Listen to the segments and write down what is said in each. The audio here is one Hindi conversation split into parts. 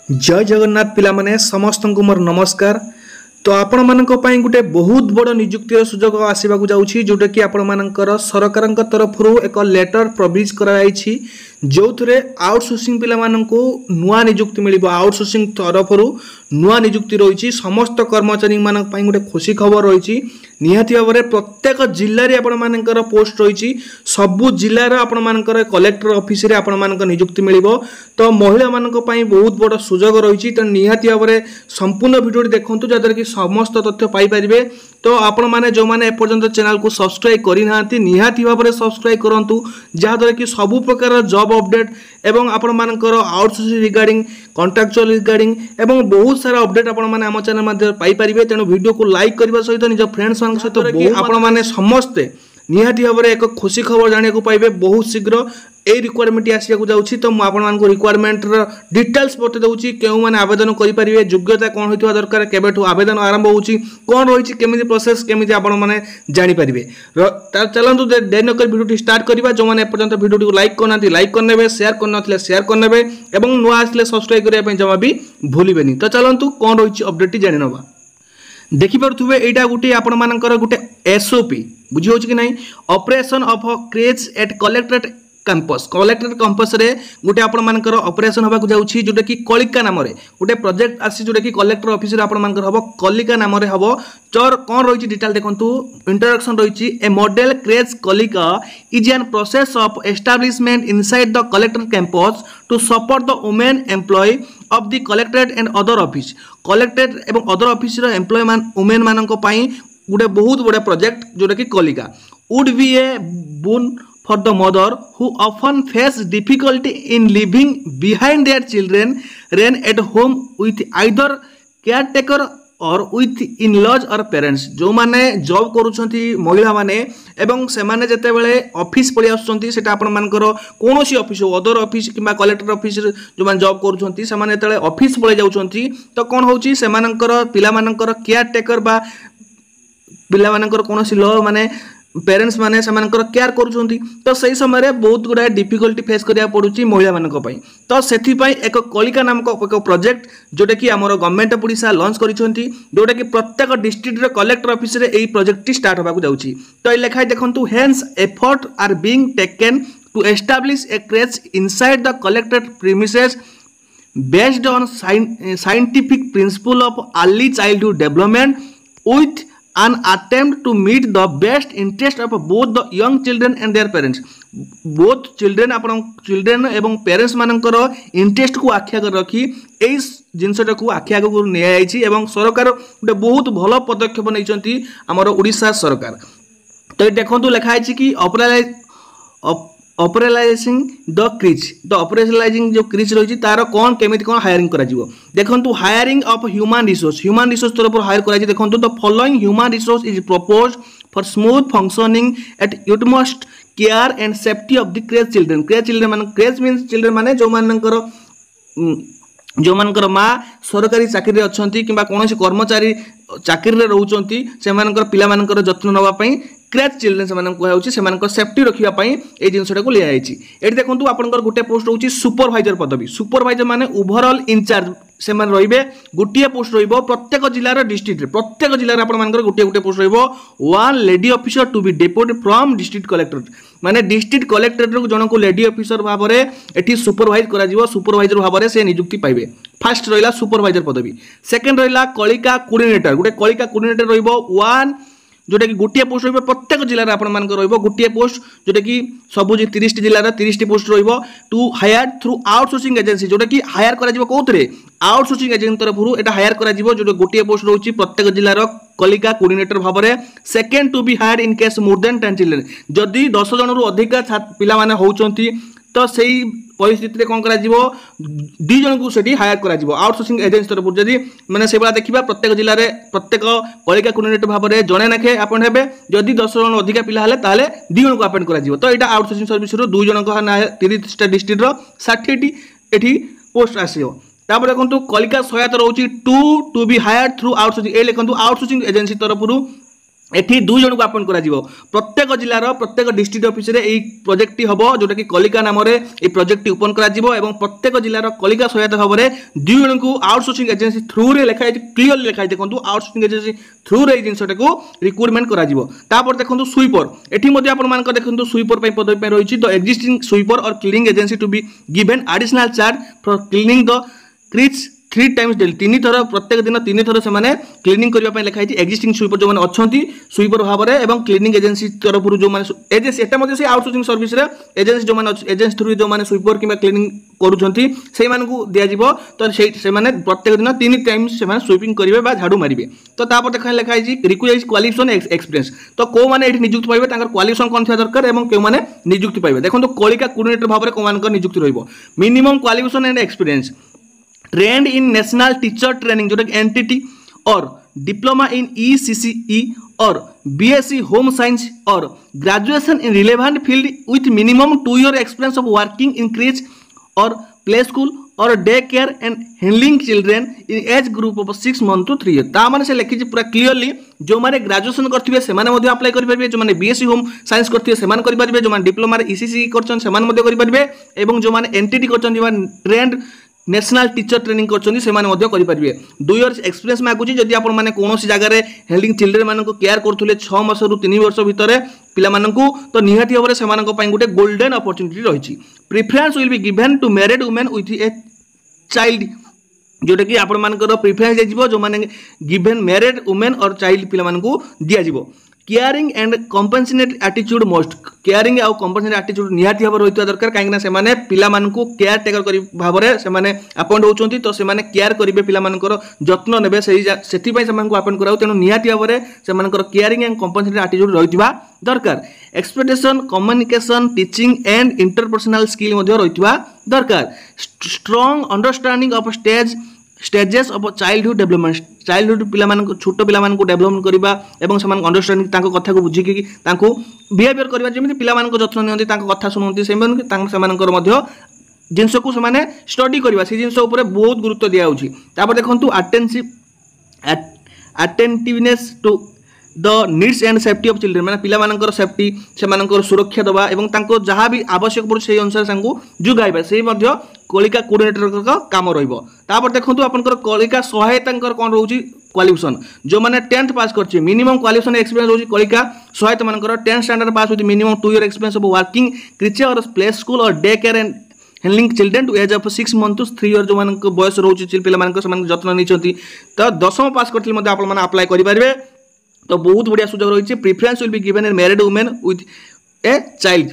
जय जगन्नाथ पिला माने समस्त को मोर नमस्कार। तो आपण मानक पई गुटे बहुत बड़ नियुक्तिर सुजोग आसीबाकू जाउछि जोटा कि आपण मानकर सरकार तरफ एक लेटर प्रोविज कराई जो थे आउटसोर्सिंग पिला मानकू नुआ नियुक्ति मिलिबो। आउटसोर्सिंग तरफ नुआ नियुक्ति रही समस्त कर्मचारी मानक पई गुटे खुशी खबर रही। निहाती भाव में प्रत्येक जिले आपण मानकर पोस्ट रही सबु जिलार आपण मानकर कलेक्टर ऑफिस रे आपण मानक नियुक्ति मिलिबो। तो महिला मानक पई बहुत बड़ सुजोग रही। तो निहाती भाव में संपूर्ण वीडियो देखंतु जदर कि समस्त तथ्य पाई परिबे। तो आपण माने जो माने एपर्यंत चैनल को सब्सक्राइब करि नांती निहाती भाव में सब्सक्राइब करंतु जहाद्वारा कि सबु प्रकार जॉब अपडेट एवं आपण मानकर आउटसोर्सिंग रिगार्डिंग कॉन्ट्रैक्चुअल रिगार्डिंग एवं बहुत सारा अपडेट आपण माने हम चैनल माध्यम पाई परिबे। तेणु वीडियो को लाइक करबा सहित निज फ्रेंड्स मान सहित आपण माने समस्ते निहाती भाव में एक खुशी खबर जानिया को पाइबे बहुत शीघ्र ए रिक्वायरमेंट आसिया जाउछि। तो मु आपण मान को रिक्वायरमेंट डिटेल्स बते दउछि केउ माने आवेदन करि परिबे योग्यता कोन होइतबा दरकार केबेठु आवेदन आरंभ होउछि कोन रहिछि केमिति प्रोसेस केमिति आपण माने जानि परिबे। चलंतु देन कर वीडियो स्टार्ट करबा। जो माने पर्यंत वीडियो को लाइक करनांती लाइक करनेबे शेयर करनथिले शेयर करनेबे एवं नुआ आसले सब्सक्राइब करिया पे जमा भी भूलिबेनी। तो चलंतु कोन रहिछि अपडेट जानि नबा। देखि पारुथुबे एटा गुटे आपण मानकर गुटे एसओपी बुझी होछि कि नाही operation of creche at collectorate campus. Collectorate campus रे गुटे आपण मानकर ऑपरेशन होबा जाउछि जोटा कि कलिका नाम रे गुटे प्रोजेक्ट आसी जोटा कि कलेक्टर ऑफिस रे आपण मानकर हबो कलिका नाम रे हबो। चोर कोन रहिछि डिटेल देखंतु इंट्रोडक्शन रहिछि a model creche Kalika is an process of establishment inside the collector campus to support the women employ of the collectorate and other office. Collectorate एवं अदर ऑफिस रो एम्प्लॉय मान वुमेन मानक पई गुटे बहुत बड़ा प्रोजेक्ट जोटा कि Kalika would be a boon for the mother who often face difficulty in leaving behind their children at home with either caretaker or with in-laws or parents। जो माने जॉब करूछंती महिला माने एवं से माने जते बेले ऑफिस पळि आछंती सेटा आपण मानकर कोनोसी ऑफिस अदर ऑफिस किबा कलेक्टर ऑफिस जो माने जॉब करूछंती से माने जते ऑफिस पळि जाउछंती तो कोन होउची से मानकर पिला मानकर केयर टेकर बा पिला मानकर कोनोसी लो माने पेरेंट्स माने समानकर केयर करूछंती। तो सही समय रे बहुत गुडा डिफिकल्टी फेस करिया पडुची महिला मानक पई। तो सेथि पई एक कलिका नामक एक प्रोजेक्ट जोटा कि हमर गवर्नमेंट ओडिसा लॉन्च करिसंती जोटा कि प्रत्येक डिस्ट्रिक्ट रे कलेक्टर ऑफिस रे एई प्रोजेक्ट टी स्टार्ट होबाकू जाउची। तो ए लेखाय देखंतु hence effort are being taken to establish a creche inside the collected premises based on scientific principle of early childhood development with an attempt to meet the best interest of both the young children and their parents। both children upon children एवं पेरेंट्स मानकर इंटरेस्ट को आख्या कर रखी एई जिनसटा को आख्या को निया आइछि एवं सरकार गोटे बहुत भलो पदक्षेप नैचंती हमर ओडिसा सरकार। तो देखंतु लेखा आइछि कि ऑपरेलाइजिंग द क्रिच द ऑपरेशनलाइजिंग जो क्रिच रही तार कौन केमिति कौन हायरिंग करा जिवो। देखंतु हायरिंग ऑफ ह्यूमन रिसोर्स तरफ हायर करा जिवो। देखंतु the following human resource is proposed for smooth functioning at utmost care and safety of the creche children. Creche children मान क्रेज मीन्स चिल्ड्रेन माने जो मानकर माँ सरकारी चाकरी अच्छी कि कर्मचारी चाकरी रोचंती से पिला मानकर जत्न नवा पई क्रेज चिल्ड्रेन से सेफ्टी रखापी ये जिनसा को लिया ये देखो आपंकर गोटे पोस्ट रोचे सुपरभाइजर पदवी। सुपरभाइजर माने ओवरऑल इंचार्ज से रे गोटे पोस्ट रो प्रत्येक जिलार डिस्ट्रिक्ट प्रत्येक जिलार गोटे गोटे post one lady officer to be deputed from district collector माने डिस्ट्रिक्ट कलेक्टर जन को लेडी ऑफिसर भाव में एटी सुपरभाइज करा सुपरभाइजर भाव में से नियुक्ति पाइबे। फास्ट रहा सुपरभाइजर पदवी। सेकेंड रहा कलिका कोऑर्डिनेटर गोटे कलिका कोऑर्डिनेटर वन जोटा कि गोटे पोस्ट रो प्रत्येक जिलार गोटे पोस्ट जोटा कि सब 30 जिलार 30 पोस्ट रो to hire through outsourcing agency जोटा कि हायर करा कौन आउटसोर्सिंग एजेंसी तरफ एटा हायर करा जो गोटे पोस्ट रोची प्रत्येक जिलार कलिका कोऑर्डिनेटर भाव में। Second to be hire in case more than 10 children जदि 10 जन रु अधिक पिला माने होउचंती तो सही परिस्थिति कौन करा दी जन को सेठी हायर करा आउटसोर्सिंग एजेंसी तरफ जदि माने से बड़ा देखिबा प्रत्येक जिले में प्रत्येक कलिका कोऑर्डिनेटर भाव में जने नाखे आपण हेबे जदि 10 जन अधिक पिला हेले ताले 2 जन को अपॉइंट करा तो एटा आउटसोर्सिंग सर्विस रो 2 जन को 30 डिस्ट्रिक्ट रो 60 टी एठी पोस्ट आसीओ। तापर देखंतु कलिका सहायता रहउची to be hire through outsourcing ए लिखंतु आउटसोर्सिंग एजेंसी तरफ एठी 2 जन को अपॉइंट करा जिवो प्रत्येक जिल्लार प्रत्येक डिस्ट्रिक्ट ऑफिस रे एई प्रोजेक्ट टी हबो जोटा कि कलिका नाम रे ए प्रोजेक्ट टी ओपन करा जिवो एवं प्रत्येक जिल्लार कलिका सहायता भाबरे 2 जन को आउटसोर्सिंग एजेंसी थ्रू रे लिखा है क्लियरली लिखा है देखंतु आउटसोर्सिंग एजेंसी थ्रू रे जिंसटा को रिक्रूटमेंट करा जिवो तापर देखंतु स्वीपर एठी मध्ये आपण मान देखंतु स्वीपर पई पदवी पई रहिछि the existing sweeper or cleaning agency to be given additional charge for cleaning the creche 3 times daily 3 थर प्रत्येक दिन 3 थर से माने क्लीनिंग करबा पई लिखा है एक्जिस्टिंग स्वीपर जो माने अछंती स्वीपर भाबरे एवं क्लीनिंग एजेंसी तरफ जो माने एजेंसी एटा मध्ये से आउटसोर्सिंग सर्विस रे एजेंसी जो माने एजेंसी थ्रू जो माने स्वीपर किबा क्लीनिंग करूछंती सेहि मानकु दिया जिवो तो से माने प्रत्येक दिन 3 टाइम्स से माने स्वीपिंग करिवे बा झाड़ू मारिवे तो तापर देखा लिखा है रिक्वायर्ड क्वालिफिकेशन एक्सपीरियंस तो को माने एठी नियुक्ति पाइबे तांकर क्वालिफिकेशन कोन थिया दरकार एवं के माने नियुक्ति पाइबे देखंतु कलिका कोऑर्डिनेटर भाबरे को मानकर नियुक्ति रहइबो minimum qualification and experience trained in national teacher training जोटा NTT or diploma in ECCE or BSc home science or graduation in relevant field with minimum 2 year experience of working in creche or play school or day care and handling children in age group of 6 month to 3 year ता माने से लिखि पूरा क्लियरली जो माने ग्रेजुएशन करथिबे से माने मध्ये अप्लाई करि परबे जो माने बीएससी होम साइंस करथिबे से माने करि परबे जो माने डिप्लोमा रे ईसीसी करछन से माने मध्ये करि परबे एवं जो माने एनटीटी करछन जो माने ट्रेंड नेशनल टीचर ट्रेनिंग करछन से माने मध्ये करि परबे 2 इयर्स एक्सपीरियंस मागुची जदि आपण माने कोनोसी जगह रे हेल्डिंग चिल्ड्रेन माने को केयर करथुले 6 मास रु 3 वर्ष भितरे पिला माननकु तो निहाती होबरे से माननको पई गुटे गोल्डन अपॉर्चुनिटी रहिची preference will be given to married women with a child जोटा कि आपण मानकर प्रेफरेंस दिजिवो जो माने गिवन मैरिड वुमेन और चाइल्ड पिला मानकु दिया जिवो caring and compensate attitude most caring आउ कंपेंसेट एटीट्यूड निहाती भाव रही दरकार कहीं से माने पिला मानकु केयर टेकर करी भाबरे से माने अपॉइंट होचंती तो से माने केयर करिवे पिला मानकर जत्न नेबे सेति पई से मानकु अपॉइंट कराउ तेनु निहाती भाबरे से मानकर केयरिंग एंड कंपेंसेट एटीट्यूड रहितबा दरकार expectation communication teaching and interpersonal skill मध्ये रहितबा दरकार strong understanding of stages of childhood development childhood पिला मानकु छोटो पिला मानकु डेवलपमेंट करबा एवं समान अंडरस्टैंडिंग तांको कथा को बुझी कि तांको बिहेवियर करबा जेमिति पिला मानकु जत्न नियंती तांको कथा सुनंती सेमन तांको समानकर मध्य जिंस को समाने स्टडी करबा से जिंस ऊपर बहुत गुरुत्व दिया होची तापर देखंतु attentiveness to the needs and safety of children माने पिला मानकर सेफ्टी से मानकर सुरक्षा दबा एवं तांको जहाँ भी आवश्यक पड़े से अनुसार सांगू जुगाइबा से मध्य कलिका कोऑर्डिनेटर का काम रहिबो तापर देखंतु आपनकर कलिका सहायतांकर कोन रहउची क्वालिफिकेशन जो माने 10th पास करछि मिनिमम क्वालिफिकेशन एक्सपीरियंस होची कलिका सहायता मानकर 10th standard pass with minimum 2 year experience of working creche or play school or day care and handling children to age of 6 month to 3 year जो मानक बयस रहउची पिला मानक समान जत्न निचंती तो 10th पास करथिल मध्ये आपण माने अप्लाई करि परिबे तो बहुत बढ़िया सुझाव रही है preference will be given in married women with a child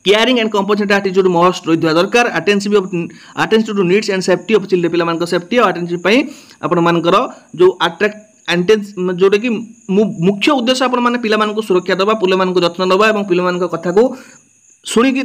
caring and compensate attitude must रही दरकार attention to needs and safety of children पिला मानक सेफ्टी और अटेंशन पई आपण मानकर जो अट्रैक्ट जोटा कि मुख्य उद्देश्य आपण माने पिला मानक सुरक्षा दबा पिला मानक जत्न दबा एवं पिला मानक कथा को शुणिकी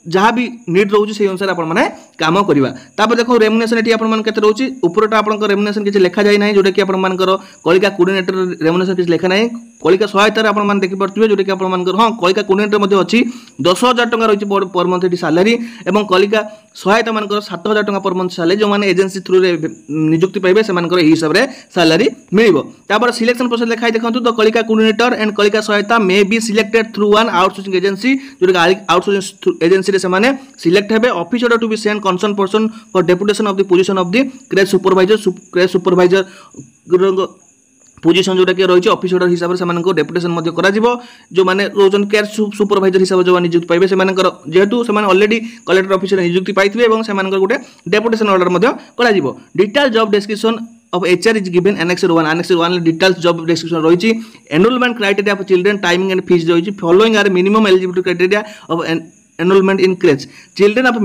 जहाँ भी नीड रोचे से अनुसार आपण माने काम करवा तापर देखो रेमुनेशन एटी आपण माने केते रोची ऊपरटा आपण रेमुनेशन किछि लिखा जाय नाही जोटा कि आपण मानकर कलिका कोऑर्डिनेटर रेमुनेशन किछि लिखा नाही कलिका सहायता आपण माने देखि परथिबे जोटा कि आपण मानकर हां कलिका कोऑर्डिनेटर मध्ये अछि 10000 टका रहिछि पर मंथ एटी सैलरी एवं कलिका सहायता मानकर 7000 टका पर मंथ सैलरी जो माने एजेंसी थ्रू रे नियुक्ति पाइबे से मानकर एही हिसाब रे सैलरी मिलिबो तापर सिलेक्शन प्रोसेस लिखाइ देखंतु the Kalika coordinator and Kalika Sahayata may be selected through one outsourcing agency जोटा कि आउटसोर्सिंग एजेंसी रे से माने सिलेक्ट हेबे officer to be send concern person for deputation of the position of the creche supervisor position जोटा कि रही ऑफिसर हिसाब से डेपुटेशन करा जो माने रोजन केयर सुपरवाइजर हिसाब जो नियुक्ति पाइबे से जेहेतु से ऑलरेडी कलेक्टर ऑफिस नियुक्ति पाइथिबे एवं से गोटे डेपुटेशन ऑर्डर करा detail job description of HR is given annex 1 details job description रही enrollment criteria for children timing and fees रही following are minimum eligibility criteria of enrollment in crèche children of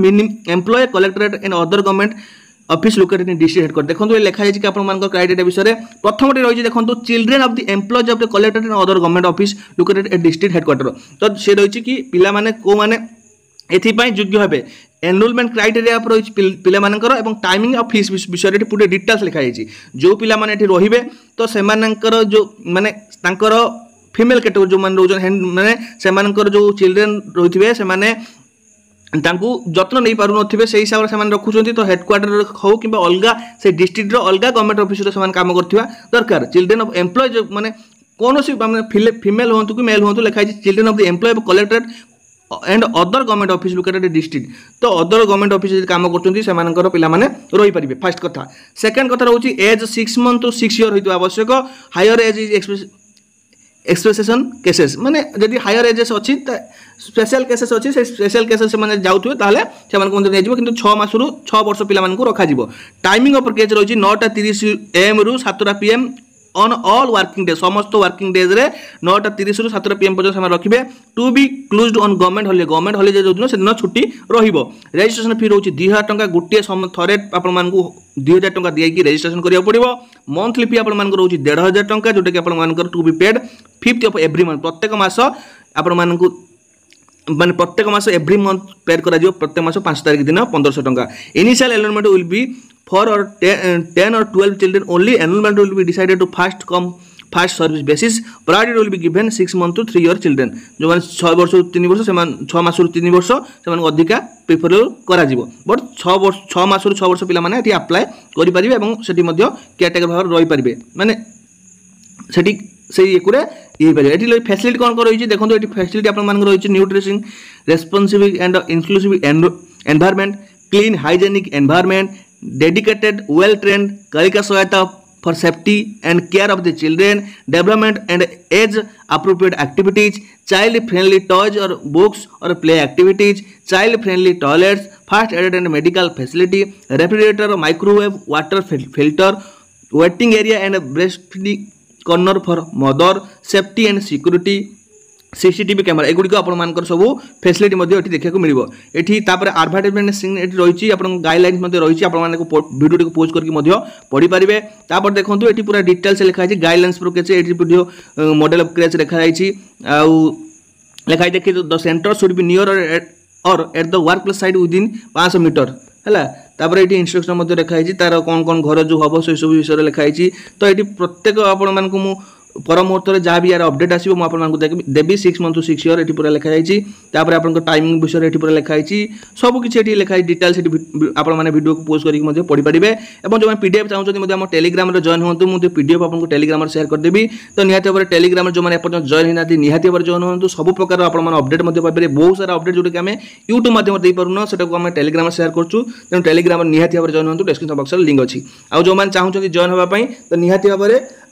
employee collectorate and other government office located in district headquarter देखो ये लिखा जाए कि आप क्राइटेरिया विषय में प्रथम रही देखो children of the employees of the collectorate and other government office located at district headquarter तो से रही कि पिला माने को माने एथिपाई योग्य हेबे एनरोलमेंट क्राइटेरिया रही पिला मानकर एवं टाइमिंग ऑफ फीस विषय में पूरे डिटेल्स लिखा जाए जो पिला माने एठी रहिबे तो सेमानकर जो माने तांकर फीमेल कैटेगरी जो माने रोजन माने सेमानकर जो चिल्ड्रेन रहिथिबे से माने तांकू जत्न नहीं पारु नथिबे से हिसाब से मान रखुचंती तो हेडक्वार्टर हो कि अलग से डिस्ट्रिक्ट अलग गवर्नमेंट ऑफिस से काम करथिबा दरकार चिल्ड्रेन ऑफ एम्प्लॉय जो माने कौन सी फीमेल हूँ कि मेल हूँ लिखाई children of the employ of collectorate and other government office located district तो अदर गवर्नमेंट ऑफिस काम कर पाने रही पारे फर्स्ट कथा सेकेंड कथा रोचे एज 6 मंथ टू 6 ईयर होता आवश्यक हायर एज इज एक्सप्रेसेसन केसेस माने जदि हायर एजेस अच्छी स्पेशल केसेस अच्छी से स्पेशल केसेस से जाऊे ताले किंतु 6 मासरू 6 वर्ष पिला रखा टाइमिंग ऑफ केज रही 9:30 AM रु 7 PM on all working day समस्त वर्किंग डेज रे 9:30 रु 7 PM पर्यंत रखिए to be closed on government holiday जो दिन से दिन छुट्टी रहिबो रजिस्ट्रेशन फी रोची 2000 टंका गोटे थरे आपण मानकू 2000 टंका दिए रजिस्ट्रेशन करिया पड़िबो मंथली फी आपण मानकर रोची 1500 टंका जोटा कि आपण मानकर to be paid 5th of every month प्रत्येक मास आपण मानकू माने प्रत्येक मास एवरी मंथ पेड करा जिवो प्रत्येक मास 5 तारिख दिन 1500 टंका initial enrolment will be for or 10 or 12 children only enrollment will be decided to first come first service basis priority will be given 6 month to 3 year children जो माने 6 वर्ष 3 वर्ष से 6 मास 3 वर्ष से अधिका प्रिफर करा जिवो बट 6 मास 6 वर्ष पिला माने एठी अप्लाई करि परिबे एवं सेठी मध्ये केयरटेकर भाव रहि परिबे माने सेठी से एकुरे ये परिबे एठी फैसिलिटी कोन को रही छि देखंतु एठी फैसिलिटी आपन मान रही छि nutrition responsible and inclusive environment clean hygienic environment dedicated well trained karika sahayata for safety and care of the children development and age appropriate activities child friendly toys or books or play activities child friendly toilets first aid and medical facility refrigerator microwave water filter waiting area and breastfeeding corner for mother safety and security CCTV camera एगुड़ी आपण सब फैसिलिटी देखा मिले ये एडवर्टाइजमेंट सीन रही गाइडलाइंस रही वीडियो पोस्ट करके पढ़ी पारे तापर देखो ये पूरा डिटेल्स लिखाई guidelines video model of creche लिखाई लिखाई देखिए the centre should be near or at the workplace side within 500 metre है तापर ये इंस्ट्रक्शन लिखाई तार कौन कौन घर जो हम से सब विषय लिखाई तो ये प्रत्येक आपण मानक पर मुहूर्त में जहाँ भी यार अपडेट आसो मुझे देवी 6 मंथ टू 6 ईयर ये पूरा लिखाई आप टाइमिंग विषय ये पूरा लिखाई सब किसी लिखाई डिटेल्स आपने वीडियो को पोस्ट करके पढ़ी पारे और जो पीडीएफ चाहते हैं टेलीग्राम जॉइन हूँ मुझे पीडीएफ आपको टेलीग्राम शेयर करदेवी तो निहाती भाव टेलीग्राम जो मैंने जॉइन होना निहाती भाव जॉइन हूँ सब प्रकार अपडेट पारे बहुत सारा अपडेट जोटा कि आम यूट्यूब माध्यम दे पारूना से टेलीग्राम शेयर करूँ तेणु टेलीग्राम निहाती भाव जॉइन हूँ डिस्क्रिप्शन बॉक्स लिंक अच्छी आउ जो मैंने चाहते जॉइन होगापी तो निहाती भाव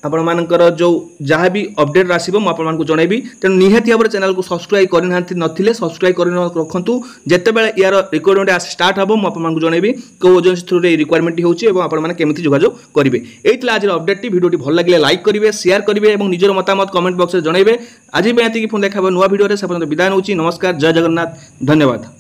आपण मानकर जो जहाँ भी अपडेट आसो मुझे जनइबी तेणु निहाती भाव चैनल को सब्सक्राइब करना नथिले सब्सक्राइब कर रखु जितेबाला यार रिक्वायरमेंट स्टार्ट हम मुझे जनइबी कौ एजेंसी थ्रू रिक्वायरमेंट होमती जोगाजोग करेंगे यही आज अपडेट वीडियो भल लगे लाइक करेंगे शेयर करेंगे और निजर मतामत कमेंट बॉक्स में जनइबे आज भी ये देखा नुआ वीडियो से विदाय नौची नमस्कार जय जगन्नाथ धन्यवाद।